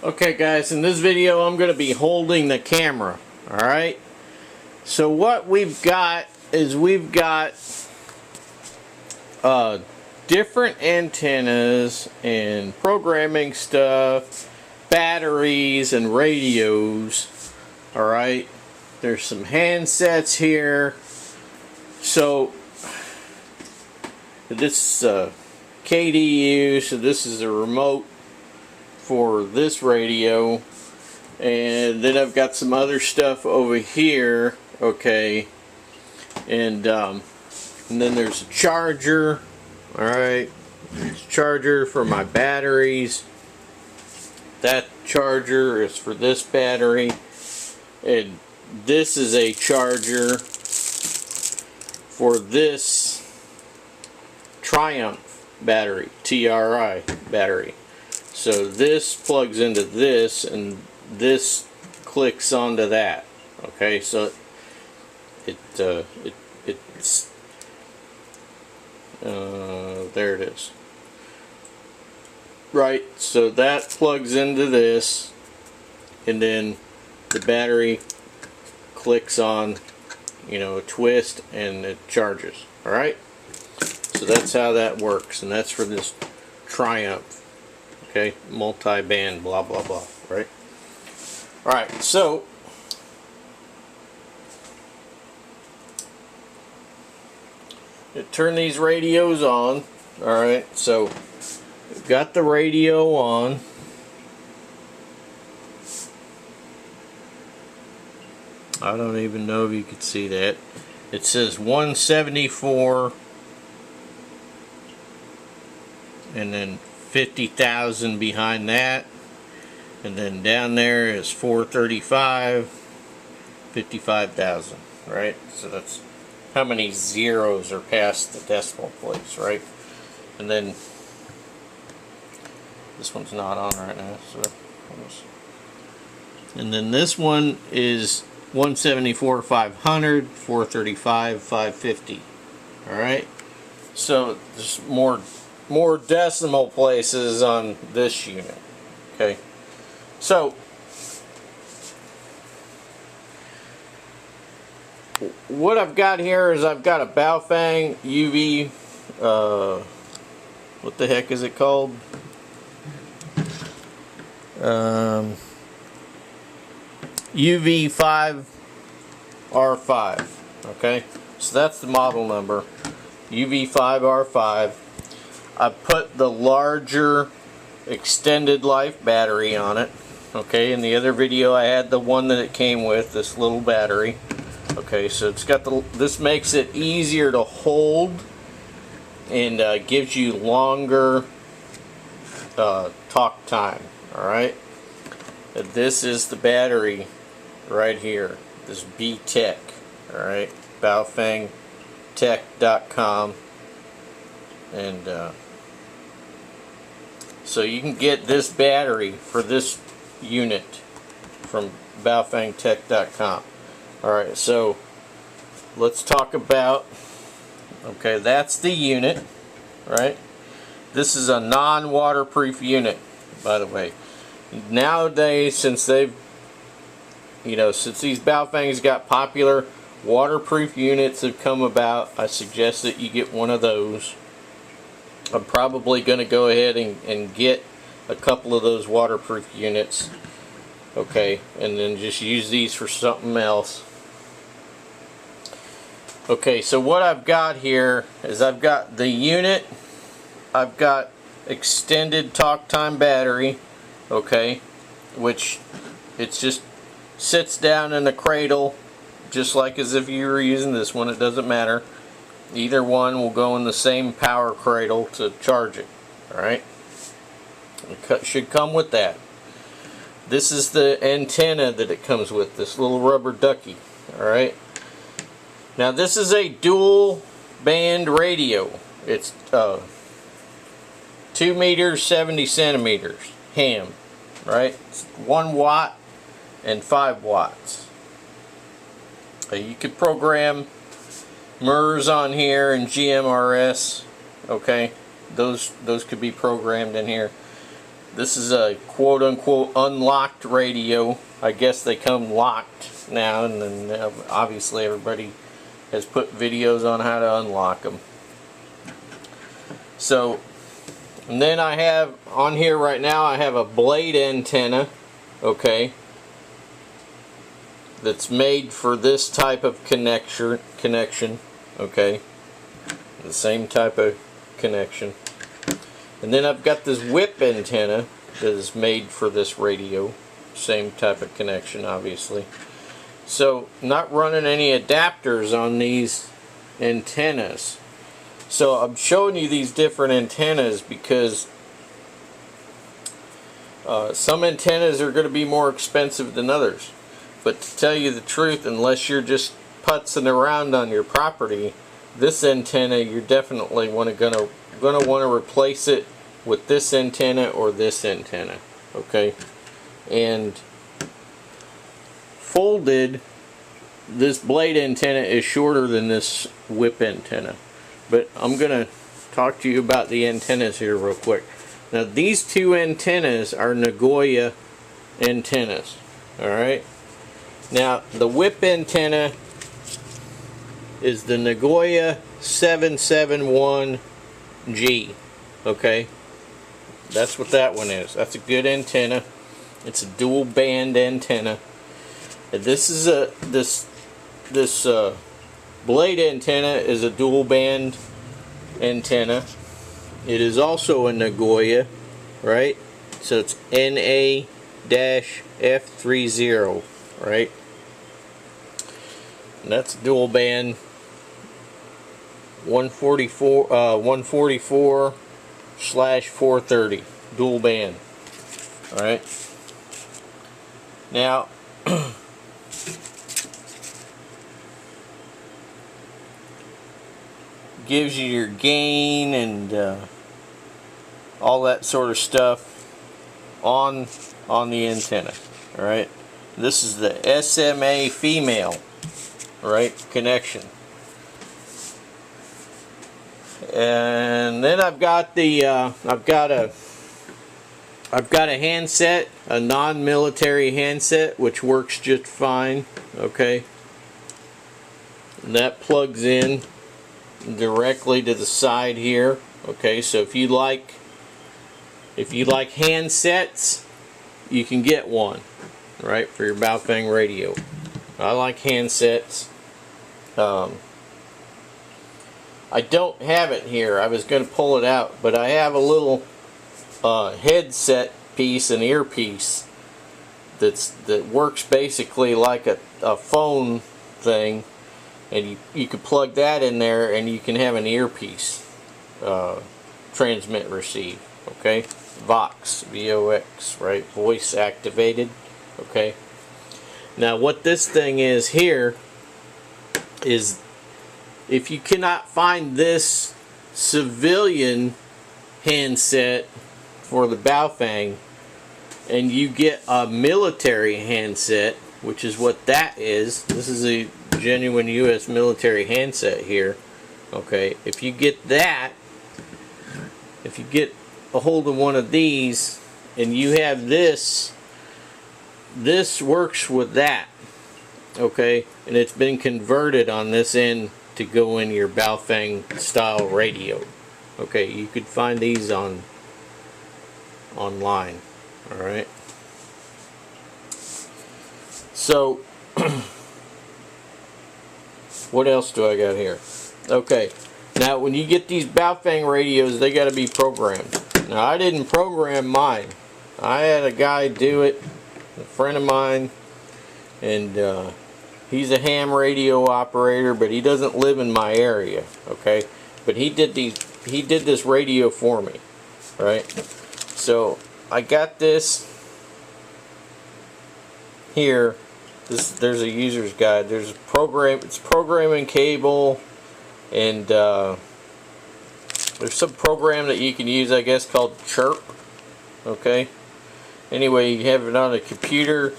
Okay guys, in this video I'm going to be holding the camera, alright? So what we've got is we've got different antennas and programming stuff, batteries and radios, alright? There's some handsets here. So this KDU, so this is a remote for this radio, and then I've got some other stuff over here, okay, and then there's a charger, alright, there's a charger for my batteries. That charger is for this battery, and this is a charger for this Triumph battery, TRI battery. So this plugs into this, and this clicks onto that. Okay, so it's there it is. Right, so that plugs into this, and then the battery clicks on, you know, a twist, and it charges. All right, so that's how that works, and that's for this Triumph. Okay, multi-band, blah blah blah, right? Alright, so turn these radios on. Alright, so we've got the radio on. I don't even know if you can see that. It says 174 and then 50,000 behind that, and then down there is 435, 55,000, right? So that's how many zeros are past the decimal place, right? And then this one's not on right now, so and then this one is 174, 500, 435, 550. All right, so there's more decimal places on this unit. Okay, so what I've got here is I've got a Baofeng UV, what the heck is it called? UV5R5. Okay, so that's the model number, UV5R5. I put the larger extended life battery on it. Okay, in the other video I had the one that it came with, this little battery. Okay, so it's got the, this makes it easier to hold and gives you longer talk time. Alright, this is the battery right here, this B-Tech. Alright, BaofengTech.com. And so you can get this battery for this unit from BaofengTech.com. Alright, so let's talk about, okay, that's the unit, right? This is a non-waterproof unit, by the way. Nowadays, since they've, you know, since these Baofengs got popular, waterproof units have come about. I suggest that you get one of those. I'm probably going to go ahead and get a couple of those waterproof units, okay, and then just use these for something else. Okay, so what I've got here is I've got the unit, I've got extended talk time battery, okay, which it's just sits down in the cradle just like as if you were using this one. It doesn't matter. Either one will go in the same power cradle to charge it. Alright, it should come with that. This is the antenna that it comes with, this little rubber ducky. Alright, now this is a dual band radio. It's 2 meters 70 centimeters ham, right? It's 1 watt and 5 watts. You could program MERS on here and GMRS, okay, those could be programmed in here. This is a quote-unquote unlocked radio. I guess they come locked now, and then obviously everybody has put videos on how to unlock them. So, and then I have on here right now, I have a blade antenna, okay, that's made for this type of connection, okay, the same type of connection. And then I've got this whip antenna that is made for this radio, same type of connection, obviously. So, not running any adapters on these antennas. So I'm showing you these different antennas because some antennas are going to be more expensive than others. But to tell you the truth, unless you're just putzing around on your property, this antenna you're definitely gonna want to replace it with this antenna or this antenna, okay? And folded, this blade antenna is shorter than this whip antenna. But I'm gonna talk to you about the antennas here real quick. Now these two antennas are Nagoya antennas, alright? Now the whip antenna is the Nagoya 771G, okay? That's what that one is. That's a good antenna. It's a dual band antenna. And this is this blade antenna is a dual band antenna. It is also a Nagoya, right? So it's NA-F30, right? And that's dual band 144/430 dual band. All right. Now gives you your gain and all that sort of stuff on the antenna. All right. This is the SMA female, right, connection. And then I've got the I've got a handset, a non-military handset, which works just fine. Okay, and that plugs in directly to the side here. Okay, so if you like handsets, you can get one, right, for your Baofeng radio. I like handsets. I don't have it here. I was going to pull it out, but I have a little headset piece, an earpiece that works basically like a phone thing, and you could plug that in there, and you can have an earpiece transmit receive. Okay, Vox, VOX, right, voice activated. Okay. Now what this thing is here is, if you cannot find this civilian handset for the Baofeng and you get a military handset, which is what that is, this is a genuine US military handset here. Okay, if you get that, if you get a hold of one of these and you have this works with that. Okay, and it's been converted on this end to go in your Baofeng style radio. Okay, you could find these online. All right. So what else do I got here? Okay, now when you get these Baofeng radios, they got to be programmed. Now I didn't program mine. I had a guy do it, a friend of mine, and he's a ham radio operator, but he doesn't live in my area. Okay, but he did this radio for me, right? So I got this here. There's a user's guide. There's a program. It's programming cable, and there's some program that you can use, I guess, called Chirp. Okay. Anyway, you have it on a computer,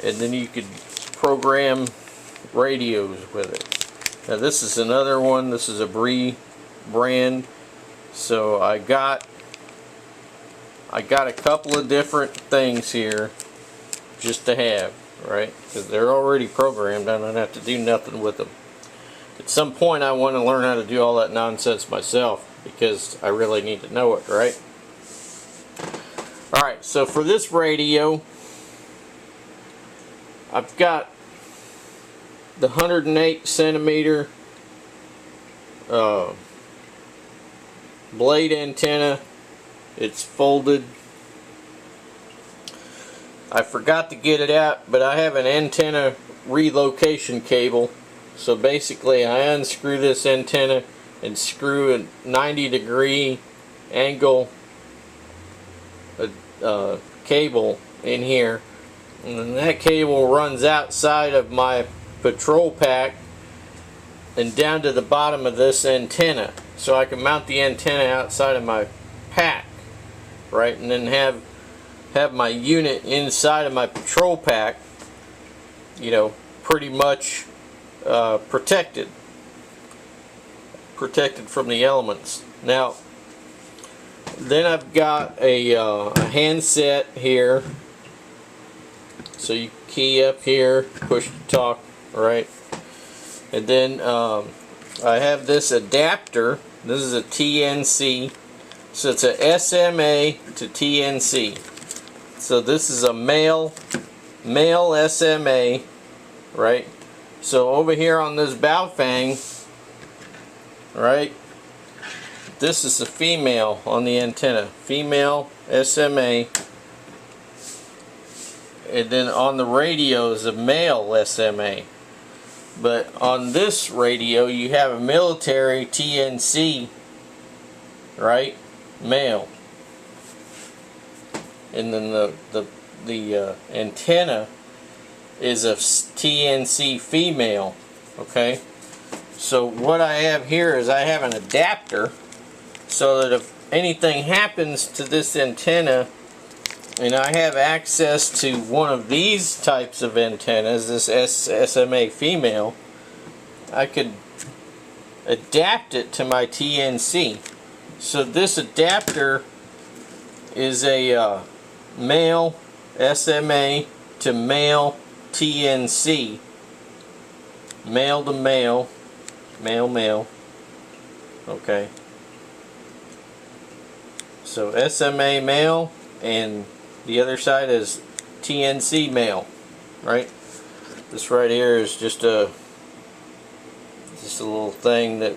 and then you could program radios with it. Now this is another one. This is a Brie brand. So I got I got a couple of different things here just to have, right? Because they're already programmed. I don't have to do nothing with them. At some point I want to learn how to do all that nonsense myself, because I really need to know it, right? Alright, so for this radio, I've got the 108 centimeter blade antenna. It's folded. I forgot to get it out, but I have an antenna relocation cable. So basically I unscrew this antenna and screw a 90-degree angle cable in here, and then that cable runs outside of my patrol pack and down to the bottom of this antenna, so I can mount the antenna outside of my pack, right, and then have my unit inside of my patrol pack, you know, pretty much protected from the elements. Now then I've got a handset here, so you key up here, push to talk, right? And then I have this adapter. This is a TNC, so it's a SMA to TNC. So this is a male SMA, right? So over here on this Baofeng, right, this is the female on the antenna, female SMA, and then on the radio is a male SMA. But on this radio you have a military TNC, right, male, and then the antenna is a TNC female. Okay, so what I have here is I have an adapter, so that if anything happens to this antenna and I have access to one of these types of antennas, this SMA female, I could adapt it to my TNC. So this adapter is a male SMA to male TNC, male to male, male, okay. So SMA male, and the other side is TNC male, right? This right here is just a little thing that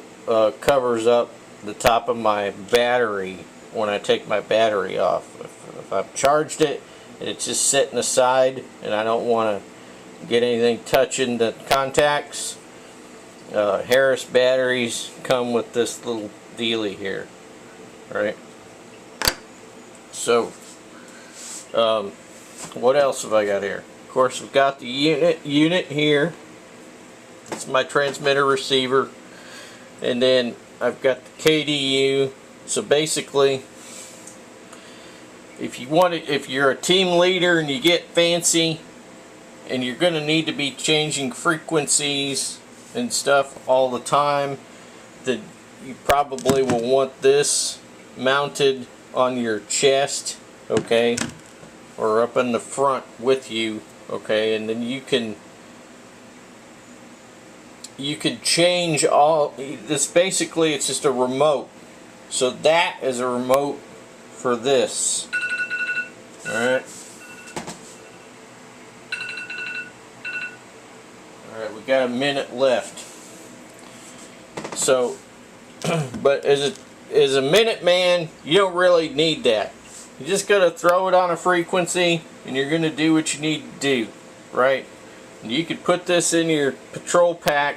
covers up the top of my battery when I take my battery off. If I've charged it and it's just sitting aside and I don't want to get anything touching the contacts, Harris batteries come with this little dealie here, right? So what else have I got here? Of course, we've got the unit here. It's my transmitter receiver, and then I've got the KDU. So basically, if you're a team leader and you get fancy and you're going to need to be changing frequencies and stuff all the time, then you probably will want this mounted on your chest, okay, or up in the front with you, okay, and then you can change all this. Basically it's just a remote, so that is a remote for this. Alright, we got a minute left. So but as a Minuteman, you don't really need that. You just gotta throw it on a frequency and you're gonna do what you need to do, right? And you could put this in your patrol pack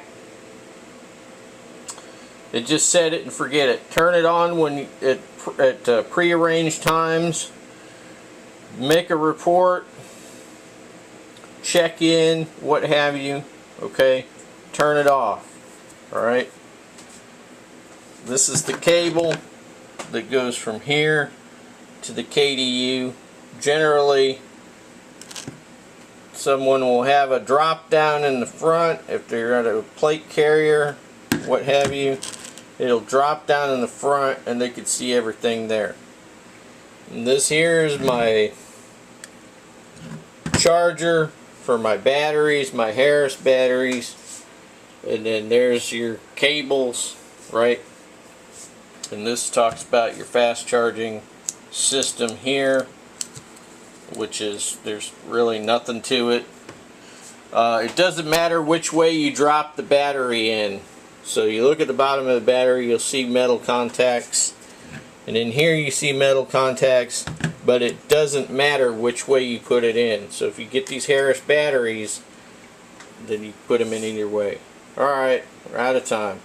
and just set it and forget it. Turn it on when at prearranged times. Make a report, check in, what have you, okay? Turn it off, alright? This is the cable that goes from here to the KDU. Generally, someone will have a drop down in the front. If they're at a plate carrier, what have you, it'll drop down in the front and they can see everything there. And this here is my charger for my batteries, my Harris batteries. And then there's your cables, right? And this talks about your fast charging system here, which is, there's really nothing to it. It doesn't matter which way you drop the battery in. So you look at the bottom of the battery, you'll see metal contacts. And in here you see metal contacts, but it doesn't matter which way you put it in. So if you get these Harris batteries, then you put them in either way. Alright, we're out of time.